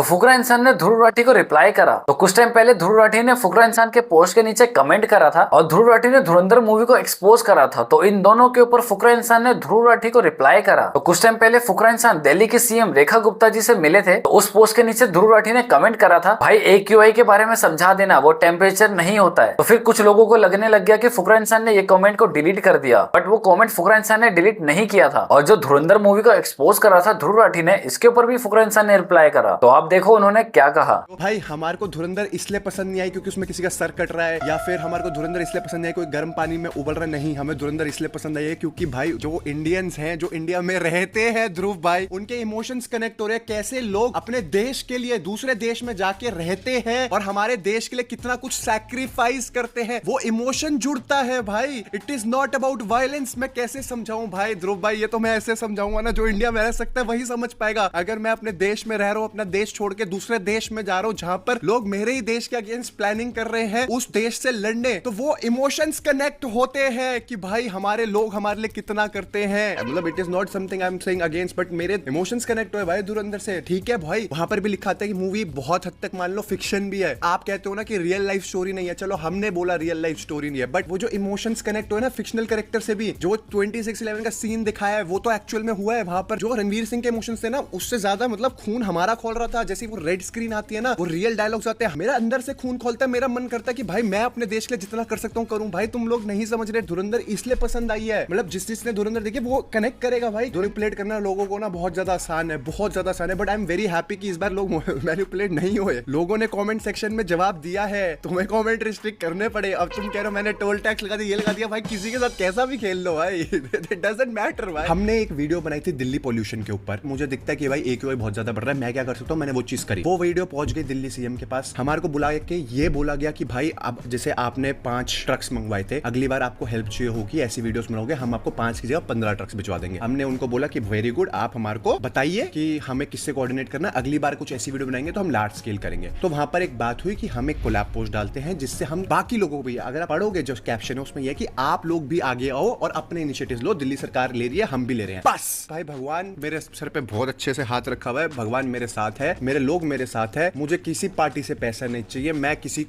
फुकरा इंसान ने ध्रुव राठी को रिप्लाई करा। तो कुछ टाइम पहले ध्रुव राठी ने फुकरा इंसान के पोस्ट के नीचे कमेंट करा था और ध्रुव राठी ने धुरंधर मूवी को एक्सपोज करा था। तो इन दोनों के ऊपर फुकरा इंसान ने ध्रुव राठी को रिप्लाई करा। तो कुछ टाइम पहले फुकरा इंसान दिल्ली के सीएम रेखा गुप्ता जी से मिले थे। तो उस पोस्ट के नीचे ध्रुव राठी ने कमेंट करा था, भाई AQI के बारे में समझा देना, वो टेम्परेचर नहीं होता है। तो फिर कुछ लोगों को लगने लग गया कि फुकरा इंसान ने ये कमेंट को डिलीट कर दिया, बट वो कमेंट फुकरा इंसान ने डिलीट नहीं किया था। और जो धुरंधर मूवी को एक्सपोज करा था ध्रुव राठी ने, इसके ऊपर भी फुकरा इंसान ने रिप्लाई करा। तो आप देखो उन्होंने क्या कहा। तो भाई हमारे को धुरंधर इसलिए पसंद नहीं आई क्योंकि उसमें किसी का सर कट रहा है, या फिर हमारे को धुरंधर इसलिए पसंद नहीं आई कोई गर्म पानी में उबल रहा नहीं। हमें धुरंधर इसलिए पसंद आई है क्योंकि भाई जो इंडियंस हैं, जो इंडिया में रहते हैं ध्रुव भाई, उनके इमोशंस कनेक्ट हो रहे हैं। कैसे लोग अपने देश के लिए दूसरे देश में जाके रहते हैं और हमारे देश के लिए कितना कुछ सैक्रिफाइस करते हैं, वो इमोशन जुड़ता है भाई। It is not about violence. मैं कैसे समझाऊं भाई ध्रुव भाई, ये तो मैं ऐसे समझाऊंगा ना, जो इंडिया में रह सकता है वही समझ पाएगा। अगर मैं अपने देश में रह रहा हूं, अपना देश छोड़ के दूसरे देश में जा रहा हूं जहां पर लोग मेरे ही देश के अगेंस्ट प्लानिंग कर रहे हैं उस देश से लड़ने, तो वो इमोशंस कनेक्ट होते हैं कि भाई हमारे लोग हमारे लिए कितना करते हैं। मतलब it is not something I am saying against, but मेरे इमोशंस कनेक्ट हुए भाई धुरंधर से। ठीक है भाई, वहां पर भी लिखा था कि मूवी बहुत हद तक मान लो फिक्शन भी है। आप कहते हो ना कि रियल लाइफ स्टोरी नहीं है, चलो हमने बोला रियल लाइफ स्टोरी नहीं है, बट वो जो इमोशंस कनेक्ट हुए ना फिक्शनल कैरेक्टर से भी, जो 26/11 का सीन दिखाया है वो तो एक्चुअल में हुआ है। वहां पर जो रणवीर सिंह के इमोशंस थे ना, उससे ज्यादा मतलब खून हमारा खोल रहा था। जैसे वो रेड स्क्रीन आती है ना, वो रियल डायलॉग्स आते हैं, मेरा अंदर से खून खोलता है। मेरा मन करता है कि भाई मैं अपने देश के लिए जितना कर सकता हूँ करूँ। भाई तुम लोग नहीं समझ रहे, धुरंधर इसलिए पसंद आई है, मतलब जिसने धुरंधर देखी वो कनेक्ट करेगा भाई। मैनिपुलेट करना लोगों को ना बहुत ज्यादा आसान है, बहुत ज्यादा आसान है, but I am very happy कि इस बार लोग मैनिपुलेट नहीं हुए। लोगों ने कमेंट सेक्शन में जवाब दिया है, तुम्हें कमेंट रिस्ट्रिक्ट करने पड़े। अब तुम कह रहे हो मैंने टोल टैक्स लगा दिया, ये लगा दिया, भाई किसी के साथ कैसा भी खेल लो भाई, इट डजंट मैटर भाई। हमने एक वीडियो बनाई थी दिल्ली पोल्यूशन के ऊपर। मुझे दिखता है कि भाई AQI बहुत ज्यादा बढ़ रहा है, मैं क्या कर सकता हूँ, मैंने वो चीज करी। वो वीडियो पहुंच गई दिल्ली सीएम के पास। हमारे को बुला के ये बोला गया कि भाई अब जैसे आपने 5 ट्रक्स मंगवाए थे, अगली बार आपको हेल्प चाहिए होगी, ऐसी वीडियोस बनाओगे, हम आपको 5 की जगह 15 ट्रक्स भिजवा देंगे। हमने उनको बोला कि वेरी गुड, आप हमारे को बताइए कि हमें किससे कोऑर्डिनेट करना, अगली बार कुछ ऐसी वीडियो बनाएंगे तो हम लार्ज स्केल करेंगे। तो वहां पर एक बात हुई कि हम एक कोलैब पोस्ट डालते हैं जिससे हम बाकी लोगों को भी, अगर आप पढ़ोगे जो कैप्शन है उसमें यह कि आप लोग भी आगे आओ और अपने इनिशिएटिव्स लो, दिल्ली सरकार ले रही है, हम भी ले रहे हैं। बस भाई भगवान मेरे सर पे बहुत अच्छे से हाथ रखा हुआ है, भगवान मेरे साथ है, मेरे लोग मेरे साथ है। मुझे किसी पार्टी से पैसा नहीं चाहिए, मैं किसी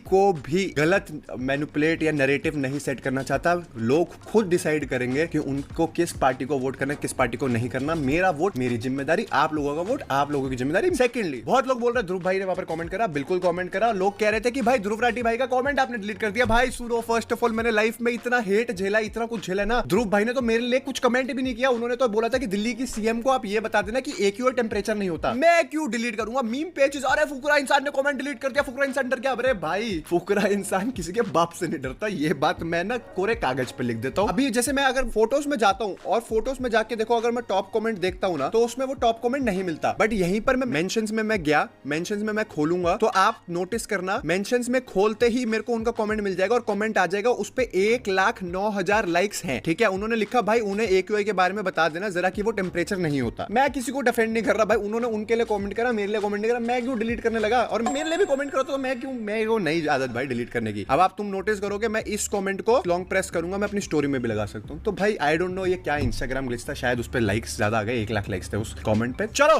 को भी गलत मैनिपुलेट या नैरेटिव नहीं सेट करना चाहता। लोग खुद डिसाइड करेंगे कि उनको किस पार्टी को वोट करना, किस पार्टी को नहीं करना। मेरा वोट मेरी जिम्मेदारी, आप लोगों का वोट आप लोगों की जिम्मेदारी। सेकेंडली, बहुत लोग बोल रहे हैं ध्रुव भाई ने वहां पर कमेंट करा, बिल्कुल कमेंट करा। लोग कह रहे थे कि भाई ध्रुव राठी भाई का कमेंट आपने डिलीट कर दिया। भाई सुनो, फर्स्ट ऑफ ऑल मैंने लाइफ में इतना हेट झेला, इतना कुछ झेला ना, ध्रुव भाई ने तो मेरे लिए कुछ कमेंट भी नहीं किया। उन्होंने तो बोला था कि दिल्ली की सीएम को आप ये बता देना कि AQI टेम्परेचर नहीं होता। मैं क्यों डिलीट करूंगा? मीम पेजेस आ रहे, फुकरा इंसान ने कमेंट डिलीट कर दिया, फुकरा इंसान डर गया। अरे भाई फुकरा इंसान किसी के बाप से नहीं डरता, ये बात मैं ना कोरे कागज पे लिख देता हूँ। अभी जैसे मैं अगर फोटोज में जाता हूँ और फोटोज में जाके देखो, अगर मैं टॉप कमेंट देखता हूँ ना, तो उसमें वो टॉप कमेंट नहीं मिलता। बट यहीं पर मैं मेंशंस में मैं गया, मेंशंस में मैं खोलूंगा तो आप नोटिस करना, मेंशंस में खोलते ही मेरे को उनका कमेंट मिल जाएगा और कमेंट आ जाएगा, उस पे 1,09,000 लाइक्स हैं। ठीक है, उन्होंने लिखा भाई उन्हें AQI के बारे में बता देना जरा कि वो टेम्परेचर नहीं होता। मैं किसी को डिफेंड नहीं कर रहा भाई, उन्होंने उनके लिए कमेंट करा, मेरे लिए कमेंट नहीं करा, मैं क्यों डिलीट करने लगा? और मेरे लिए भी कमेंट करो तो मैं क्यों, मैं वो नहीं आदत भाई डिलीट करने की। अब आप तुम नोटिस करोगे मैं इस कमेंट को लॉन्ग प्रेस करूंगा, मैं अपनी स्टोरी में भी लगा सकता हूँ। तो भाई आई डोंट नो ये क्या इंस्टाग्राम ग्लिच था, शायद उस पर लाइक्स ज्यादा आ गए, 1 लाख लाइक्स थे उस कमेंट पे। चलो